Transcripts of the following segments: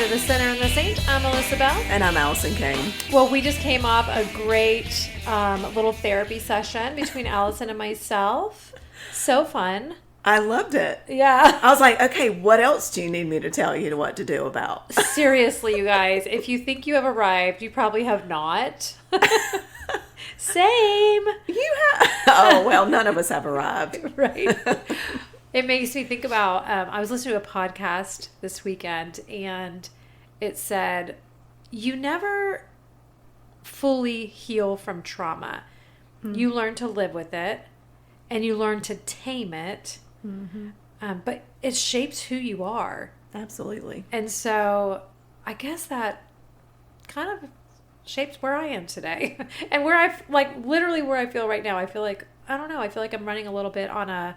to The Sinner and the Saint. I'm Melissa Bell. And I'm Allison Kane. Well, we just came off a great little therapy session between Allison and myself. So fun. I loved it. Yeah. I was like, okay, what else do you need me to tell you what to do about? Seriously, you guys, if you think you have arrived, you probably have not. Same. You have. Oh, well, none of us have arrived. Right. It makes me think about, I was listening to a podcast this weekend, and it said, you never fully heal from trauma. Mm-hmm. You learn to live with it, and you learn to tame it, but it shapes who you are. Absolutely. And so I guess that kind of shapes where I am today. And where literally where I feel right now. I feel like, I don't know, I feel like I'm running a little bit on a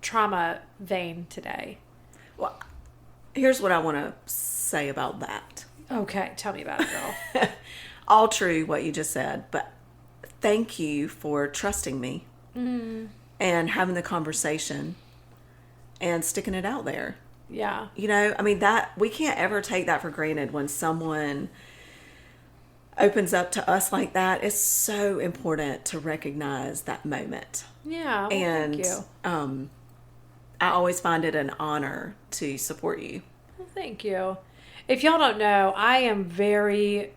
trauma vein today. Well, here's what I want to say about that. Okay, tell me about it, girl. All true what you just said, but thank you for trusting me and having the conversation and sticking it out there. Yeah. You know, I mean, that we can't ever take that for granted when someone opens up to us like that. It's so important to recognize that moment. Yeah, well, and thank you. I always find it an honor to support you. Well, thank you. If y'all don't know, I am very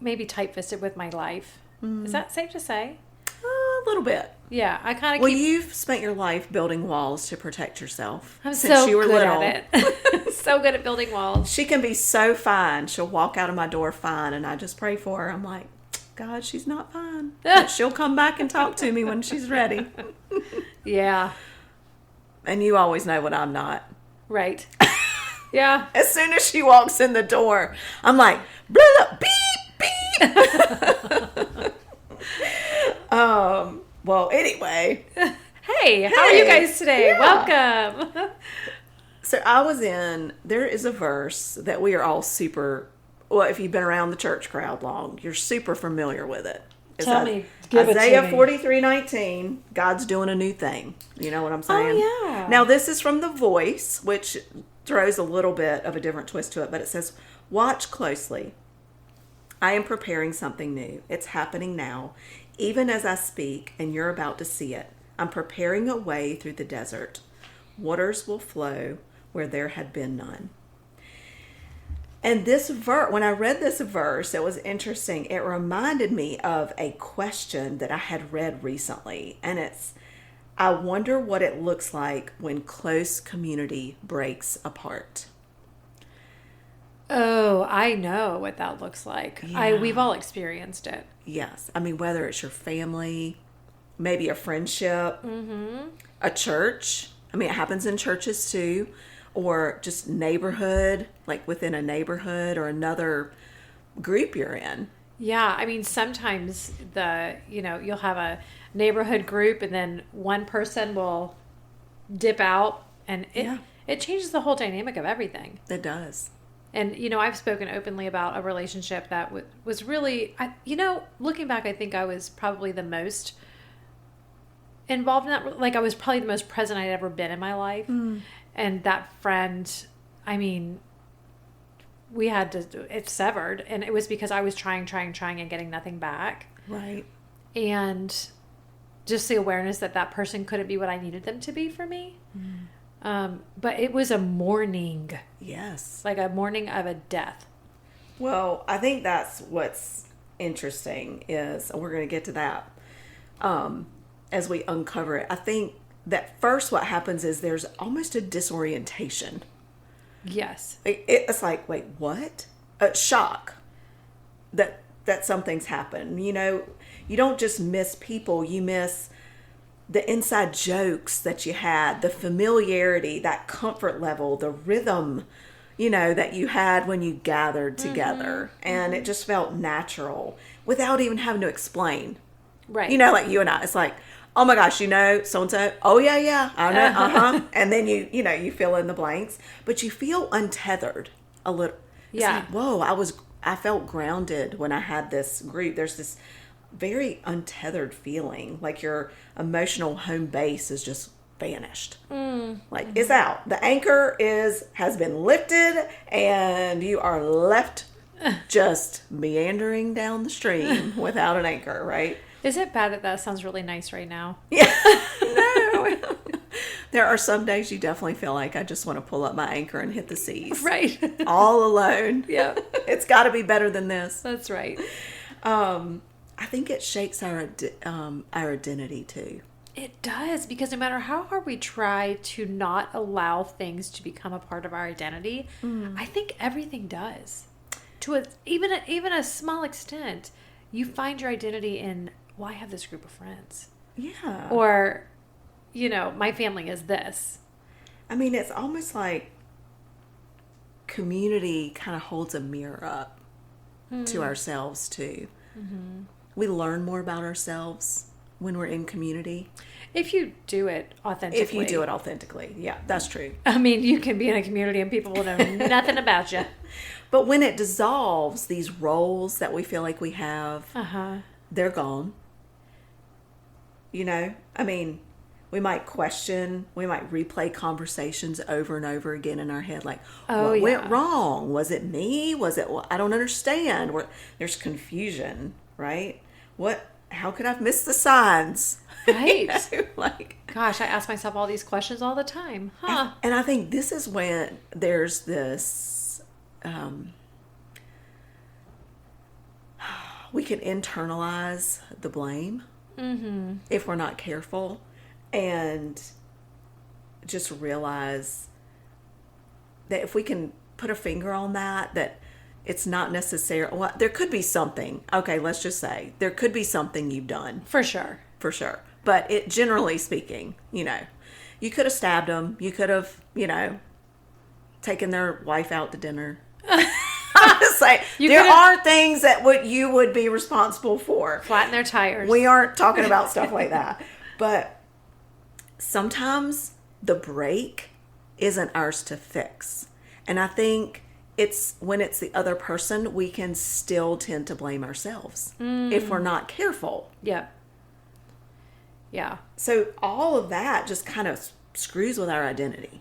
maybe tight-fisted with my life. Is that safe to say? A little bit. Yeah, I kind of Well, you've spent your life building walls to protect yourself. I'm since so you were good little. at it. So good at building walls. She can be so fine. She'll walk out of my door fine, and I just pray for her. I'm like, God, she's not fine. But she'll come back and talk to me when she's ready. Yeah. And you always know when I'm not. Right. Yeah. As soon as she walks in the door, I'm like, blah, blah, beep, beep. Well, anyway. Hey, how are you guys today? Yeah. Welcome. So there is a verse that we are all super, well, if you've been around the church crowd long, you're super familiar with it. Tell me. Give it to Isaiah me. 43:19, God's doing a new thing. You know what I'm saying? Oh, yeah. Now, this is from The Voice, which throws a little bit of a different twist to it, but it says, watch closely. I am preparing something new. It's happening now, even as I speak, and you're about to see it. I'm preparing a way through the desert. Waters will flow where there had been none. And this verse, when I read this verse, it was interesting. It reminded me of a question that I had read recently. And it's, I wonder what it looks like when close community breaks apart. Oh, I know what that looks like. Yeah. We've all experienced it. Yes. I mean, whether it's your family, maybe a friendship, a church. I mean, it happens in churches too. Or just neighborhood, like within a neighborhood or another group you're in. Yeah, I mean, sometimes you'll have a neighborhood group and then one person will dip out and it changes the whole dynamic of everything. It does. And, I've spoken openly about a relationship that was really, looking back, I think I was probably the most involved in that. Like, I was probably the most present I'd ever been in my life. And that friend, I mean, it severed. And it was because I was trying and getting nothing back. Right. And just the awareness that person couldn't be what I needed them to be for me. But it was a mourning. Yes. Like a mourning of a death. Well, I think that's what's interesting is, and we're going to get to that as we uncover it. I think that first what happens is there's almost a disorientation. Yes. It's like, wait, what? Shock that something's happened. You don't just miss people, you miss the inside jokes that you had, the familiarity, that comfort level, the rhythm, that you had when you gathered together. And it just felt natural without even having to explain. Right. Like you and I, it's like, oh my gosh, so-and-so. Oh yeah, I know, And then you fill in the blanks, but you feel untethered a little. It's like, whoa, I felt grounded when I had this group. There's this very untethered feeling, like your emotional home base is just vanished. Like, it's out. The anchor has been lifted, and you are left just meandering down the stream without an anchor, right? Is it bad that sounds really nice right now? Yeah. No. There are some days you definitely feel like I just want to pull up my anchor and hit the seas. Right. All alone. Yeah. It's got to be better than this. That's right. I think it shakes our identity too. It does, because no matter how hard we try to not allow things to become a part of our identity, I think everything does. To even a small extent, you find your identity in, well, I have this group of friends. Yeah. Or, my family is this. I mean, it's almost like community kind of holds a mirror up to ourselves too. Mm-hmm. We learn more about ourselves when we're in community. If you do it authentically. Yeah, that's true. I mean, you can be in a community and people will know nothing about you. But when it dissolves, these roles that we feel like we have, they're gone. I mean, we might replay conversations over and over again in our head. Like, what went wrong? Was it me? I don't understand. There's confusion, right? How could I have missed the signs? Right. Gosh, I ask myself all these questions all the time. Huh. And I think this is when there's this, we can internalize the blame if we're not careful, and just realize that if we can put a finger on that it's not necessarily, well, there could be something. Okay, let's just say there could be something you've done. For sure. But generally speaking, you could have stabbed them. You could have, taken their wife out to dinner. I'm just saying, there are things that you would be responsible for. Flatten their tires. We aren't talking about stuff like that. But sometimes the break isn't ours to fix. And I think when it's the other person, we can still tend to blame ourselves if we're not careful. Yeah. Yeah. So all of that just kind of screws with our identity.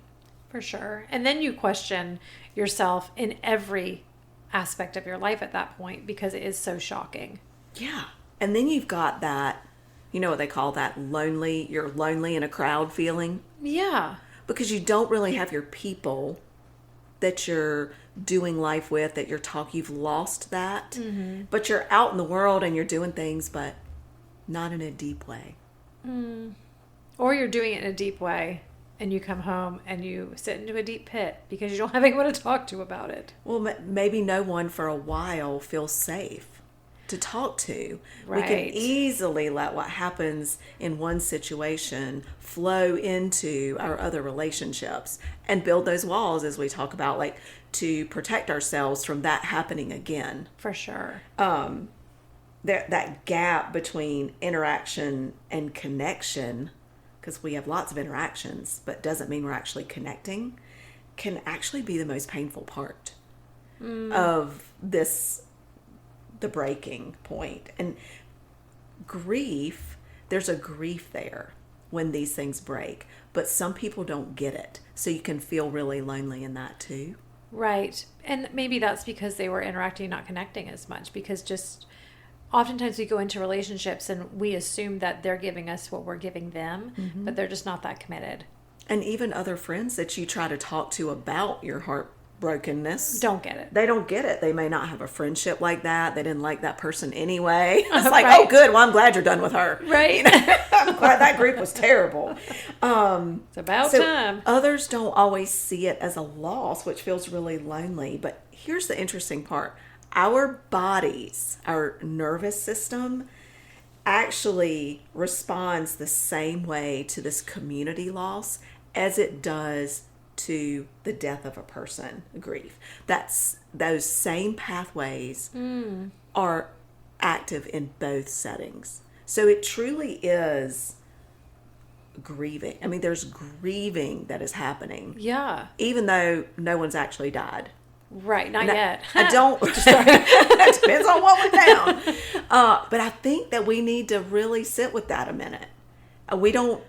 For sure. And then you question yourself in every aspect of your life at that point, because it is so shocking. Yeah. And then you've got that, what they call that you're lonely in a crowd feeling. Yeah. Because you don't really have your people that you're doing life with, you've lost that. Mm-hmm. But you're out in the world and you're doing things, but not in a deep way. Or you're doing it in a deep way and you come home and you sit into a deep pit because you don't have anyone to talk to about it. Well, maybe no one for a while feels safe to talk to. Right. We can easily let what happens in one situation flow into our other relationships and build those walls, as we talk about, like to protect ourselves from that happening again. For sure. That gap between interaction and connection, because we have lots of interactions, but doesn't mean we're actually connecting, can actually be the most painful part of the breaking point. And grief, there's a grief there when these things break, but some people don't get it. So you can feel really lonely in that too. Right. And maybe that's because they were interacting, not connecting as much, because just oftentimes we go into relationships and we assume that they're giving us what we're giving them, but they're just not that committed. And even other friends that you try to talk to about your heartbrokenness don't get it. They don't get it. They may not have a friendship like that. They didn't like that person anyway. It's like, right. Oh, good. Well, I'm glad you're done with her. Right. I'm glad that group was terrible. It's about time. Others don't always see it as a loss, which feels really lonely. But here's the interesting part. Our bodies, our nervous system, actually responds the same way to this community loss as it does to the death of a person, grief. Those same pathways are active in both settings. So it truly is grieving. I mean, there's grieving that is happening. Yeah. Even though no one's actually died. Right, not yet. I don't. Sorry. It depends on what went down. But I think that we need to really sit with that a minute. We don't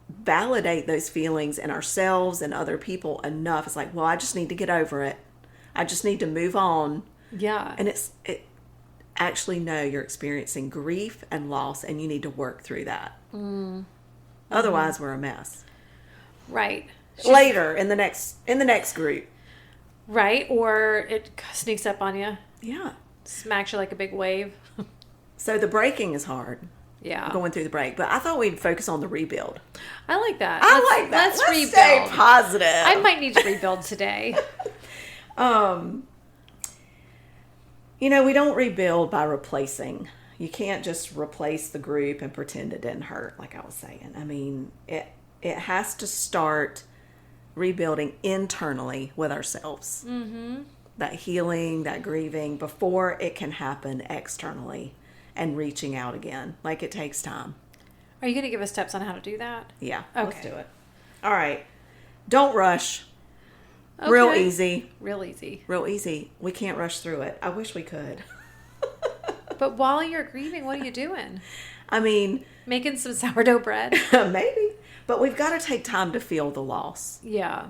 validate those feelings in ourselves and other people enough. It's like, well, I just need to get over it. I just need to move on. Yeah. And it actually know you're experiencing grief and loss, and you need to work through that. Otherwise, we're a mess. Right. Later in the next group. Right. Or it sneaks up on you. Yeah. Smacks you like a big wave. So the breaking is hard. Yeah. Going through the break. But I thought we'd focus on the rebuild. I like that. I like that. Let's rebuild. Stay positive. I might need to rebuild today. You know, we don't rebuild by replacing. You can't just replace the group and pretend it didn't hurt, like I was saying. I mean, it has to start rebuilding internally with ourselves. Mm-hmm. That healing, that grieving, before it can happen externally and reaching out again. Like, it takes time. Are you going to give us steps on how to do that? Yeah, Okay. let's do it. All right. Don't rush. Okay. Real easy. Real easy. Real easy. We can't rush through it. I wish we could. But while you're grieving, what are you doing? I mean, Making some sourdough bread? maybe. But we've got to take time to feel the loss. Yeah.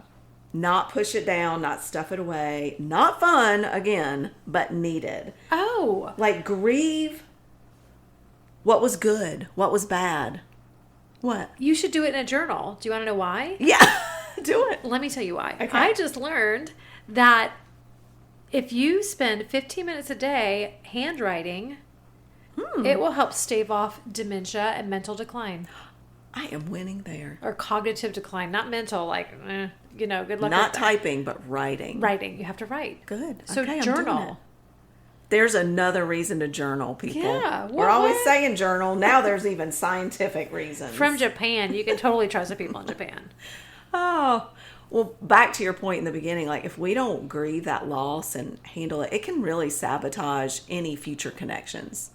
Not push it down, not stuff it away. Not fun, again, but needed. Oh. Like, grieve what was good, what was bad. What? You should do it in a journal. Do you want to know why? Yeah, do it. Let me tell you why. Okay. I just learned that if you spend 15 minutes a day handwriting, it will help stave off dementia and mental decline. I am winning there. Or cognitive decline. Not mental, like, good luck Not with that. typing, but writing. Writing. You have to write. Good. So Okay, I'm doing it. journal. There's another reason to journal, people. Yeah. We're always saying journal. Now there's even scientific reasons. From Japan. You can totally trust the people in Japan. Oh, well, back to your point in the beginning, like, if we don't grieve that loss and handle it, it can really sabotage any future connections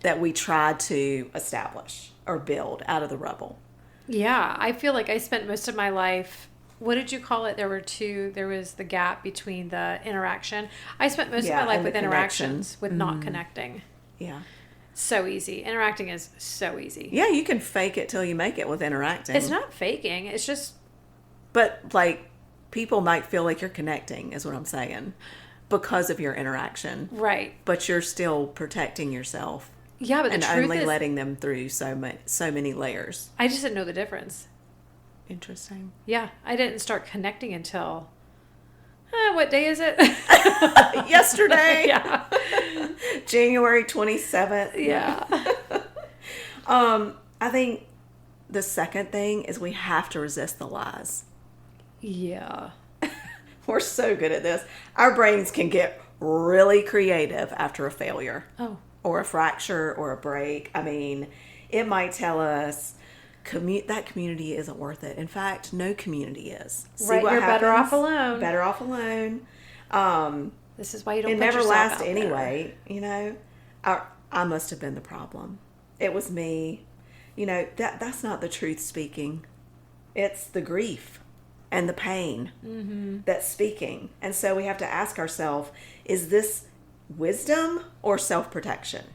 that we try to establish or build out of the rubble. Yeah. I feel like I spent most of my life... What did you call it? There was the gap between the interaction. I spent most of my life with interactions, with not connecting. Yeah. So easy. Interacting is so easy. Yeah, you can fake it till you make it with interacting. It's not faking. It's just... But, like, people might feel like you're connecting, is what I'm saying, because of your interaction. Right. But you're still protecting yourself. Yeah, but the and truth only is... letting them through so many layers. I just didn't know the difference. Interesting. Yeah, I didn't start connecting until... what day is it? Yesterday. Yeah. January 27th. Yeah. I think the second thing is we have to resist the lies. Yeah. We're so good at this. Our brains can get really creative after a failure. Oh. Or a fracture or a break. I mean, it might tell us that community isn't worth it. In fact, no community is. Right, you're better off alone. Better off alone. This is why you don't It put never yourself lasts out anyway, you know. I must have been the problem. It was me. You know, that's not the truth speaking. It's the grief and the pain that's speaking. And so we have to ask ourselves, is this wisdom or self-protection?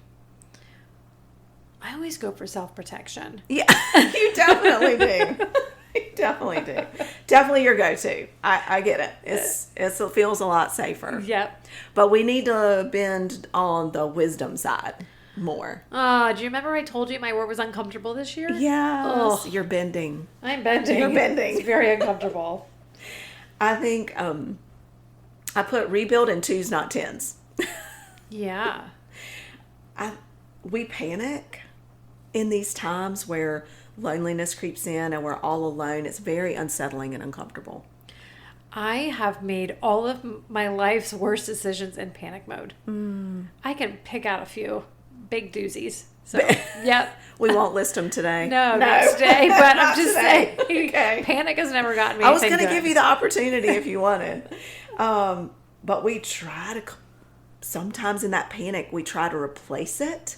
I always go for self-protection. Yeah, you definitely do. You definitely do. Definitely your go-to. I get it. It feels a lot safer. Yep. But we need to bend on the wisdom side more. Do you remember I told you my word was uncomfortable this year? Yeah. You're bending. I'm bending. You're bending. It's very uncomfortable. I think I put rebuild in 2s, not 10s. Yeah. We panic in these times where loneliness creeps in and we're all alone. It's very unsettling and uncomfortable. I have made all of my life's worst decisions in panic mode. I can pick out a few big doozies. So, yep. We won't list them today. No, not today, but I'm just today. saying. Okay. Panic has never gotten me I was anything going to good. give you the opportunity if you wanted. But we try to, sometimes in that panic, we try to replace it,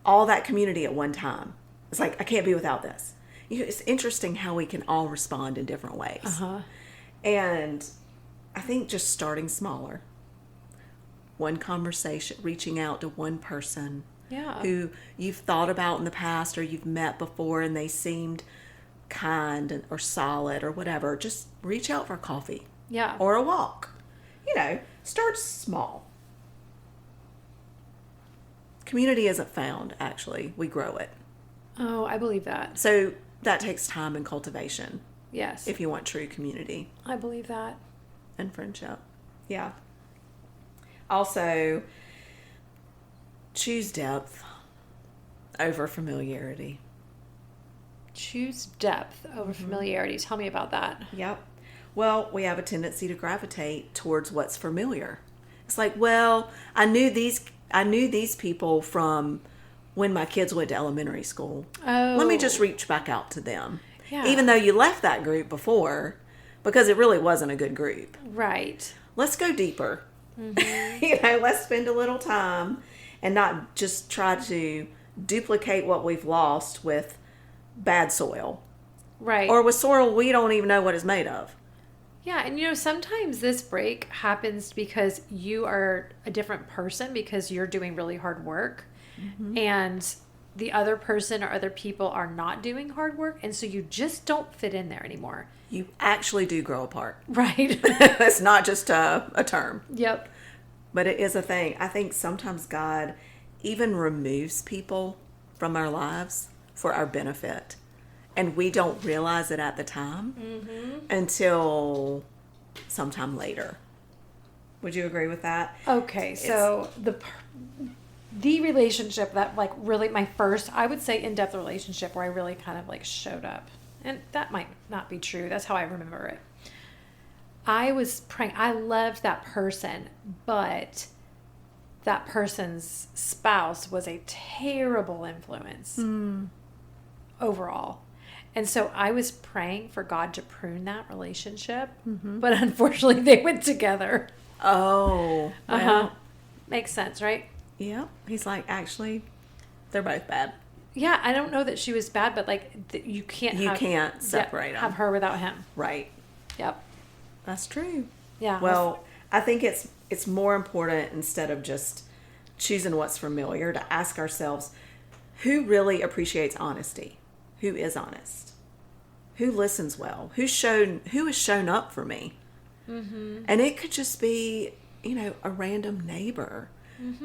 all that community at one time. It's like, I can't be without this. It's interesting how we can all respond in different ways. Uh-huh. And I think just starting smaller. One conversation, reaching out to one person Yeah. who you've thought about in the past or you've met before and they seemed kind or solid or whatever, just reach out for coffee. Yeah. Or a walk. Start small. Community isn't found, actually. We grow it. Oh, I believe that. So that takes time and cultivation. Yes. If you want true community. I believe that. And friendship. Yeah. Also, choose depth over familiarity. Choose depth over familiarity. Tell me about that. Yep. Well, we have a tendency to gravitate towards what's familiar. It's like, well, I knew these people from when my kids went to elementary school. Oh. Let me just reach back out to them. Yeah. Even though you left that group before, because it really wasn't a good group. Right. Let's go deeper. Mm-hmm. Let's spend a little time and not just try to duplicate what we've lost with bad soil. Right. Or with soil we don't even know what it's made of. Yeah, and sometimes this break happens because you are a different person because you're doing really hard work. Mm-hmm. And the other person or other people are not doing hard work, and so you just don't fit in there anymore. You actually do grow apart. Right. It's not just a term. Yep. But it is a thing. I think sometimes God even removes people from our lives for our benefit. And we don't realize it at the time until sometime later. Would you agree with that? Okay, so the relationship that really my first, I would say, in-depth relationship where I really kind of showed up. And that might not be true. That's how I remember it. I was praying. I loved that person, but that person's spouse was a terrible influence overall. And so I was praying for God to prune that relationship, but unfortunately they went together. Oh. Well, Makes sense, right? Yeah. He's like, actually, they're both bad. Yeah, I don't know that she was bad, but you can't separate them. Have her without him. Right. Yep. That's true. Yeah. Well, I think it's more important, instead of just choosing what's familiar, to ask ourselves, who really appreciates honesty? Who is honest? Who listens well? Who has shown up for me? Mm-hmm. And it could just be, a random neighbor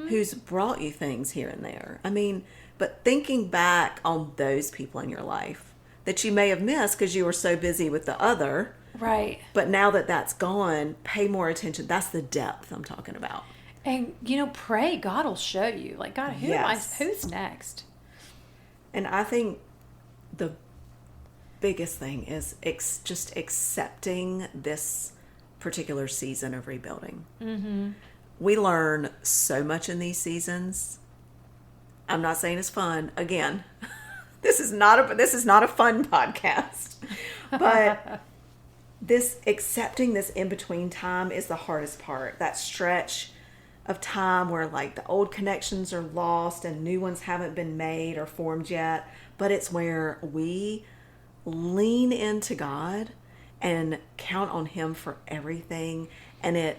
who's brought you things here and there. I mean, but thinking back on those people in your life that you may have missed because you were so busy with the other. Right. But now that that's gone, pay more attention. That's the depth I'm talking about. And, pray. God will show you. God, who's next? And I think the biggest thing is just accepting this particular season of rebuilding. Mm-hmm. We learn so much in these seasons. I'm not saying it's fun. Again, this is not a fun podcast, but accepting this in between time is the hardest part. That stretch of time where the old connections are lost and new ones haven't been made or formed yet. But it's where we lean into God and count on Him for everything. And it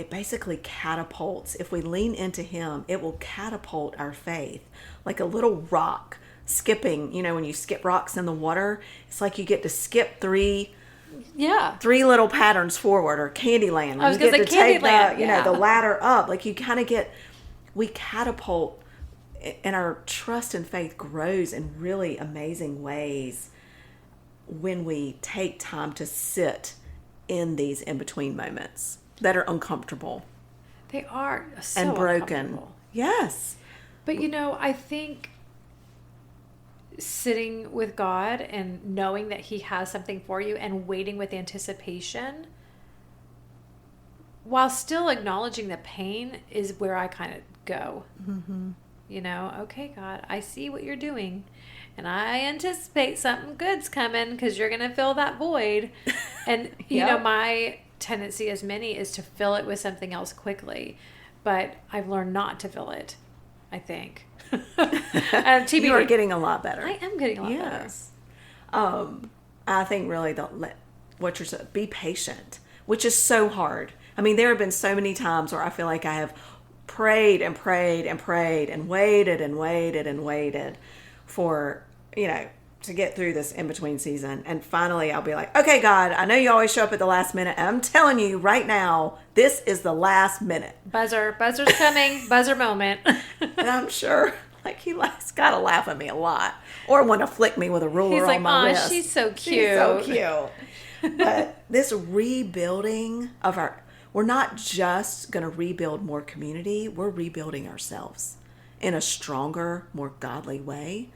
basically catapults. If we lean into Him, it will catapult our faith. Like a little rock skipping, when you skip rocks in the water, it's like you get to skip three little patterns forward, or Candyland. I was going to say Candyland. The ladder up. We catapult, and our trust and faith grows in really amazing ways when we take time to sit in these in-between moments that are uncomfortable. They are so and broken. Uncomfortable. Yes. But I think sitting with God and knowing that He has something for you and waiting with anticipation while still acknowledging the pain is where I kind of go. Mm-hmm. Okay, God, I see what you're doing and I anticipate something good's coming because you're going to fill that void. And, my tendency, as many, is to fill it with something else quickly. But I've learned not to fill it, I think. You are getting a lot better. I am getting a lot better. I think really what you're saying, be patient, which is so hard. I mean, there have been so many times where I feel like I have prayed and prayed and prayed and waited and waited and waited for, to get through this in-between season. And finally, I'll be like, okay, God, I know you always show up at the last minute. And I'm telling you right now, this is the last minute. Buzzer's coming. Buzzer moment. And I'm sure, like, he's got to laugh at me a lot. Or want to flick me with a ruler on my wrist. She's so cute. She's so cute. But this rebuilding of we're not just going to rebuild more community. We're rebuilding ourselves in a stronger, more godly way,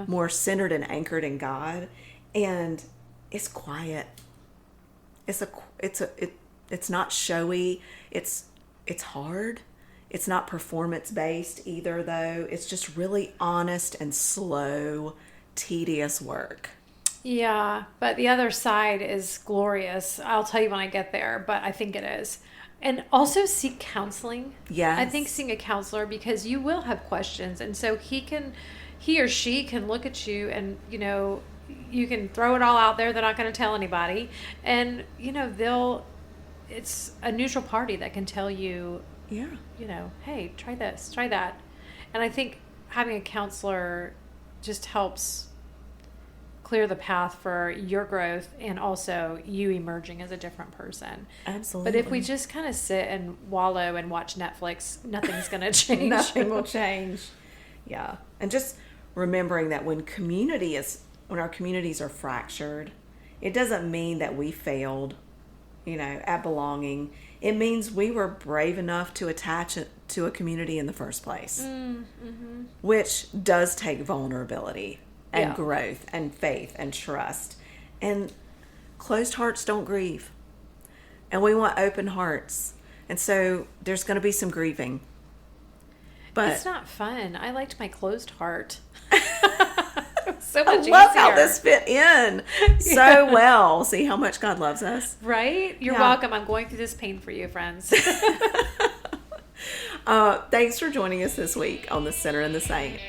more centered and anchored in God. And it's quiet. It's not showy. It's hard. It's not performance based either, though. It's just really honest and slow, tedious work. Yeah, but the other side is glorious. I'll tell you when I get there, but I think it is. And also seek counseling. Yes. I think seeing a counselor, because you will have questions. And so he or she can look at you and, you know, you can throw it all out there. They're not going to tell anybody. And, you know, it's a neutral party that can tell you, yeah, you know, hey, try this, try that. And I think having a counselor just helps clear the path for your growth and also you emerging as a different person. Absolutely. But if we just kind of sit and wallow and watch Netflix, nothing's going to change. Nothing will change. Yeah. And just remembering that when our communities are fractured, it doesn't mean that we failed, you know, at belonging. It means we were brave enough to attach it to a community in the first place, which does take vulnerability and growth and faith and trust. And closed hearts don't grieve. And we want open hearts. And so there's going to be some grieving. But it's not fun. I liked my closed heart. So much I love easier. how this fit in so well. See how much God loves us. Right? You're welcome. I'm going through this pain for you, friends. Thanks for joining us this week on The Sinner and the Saint.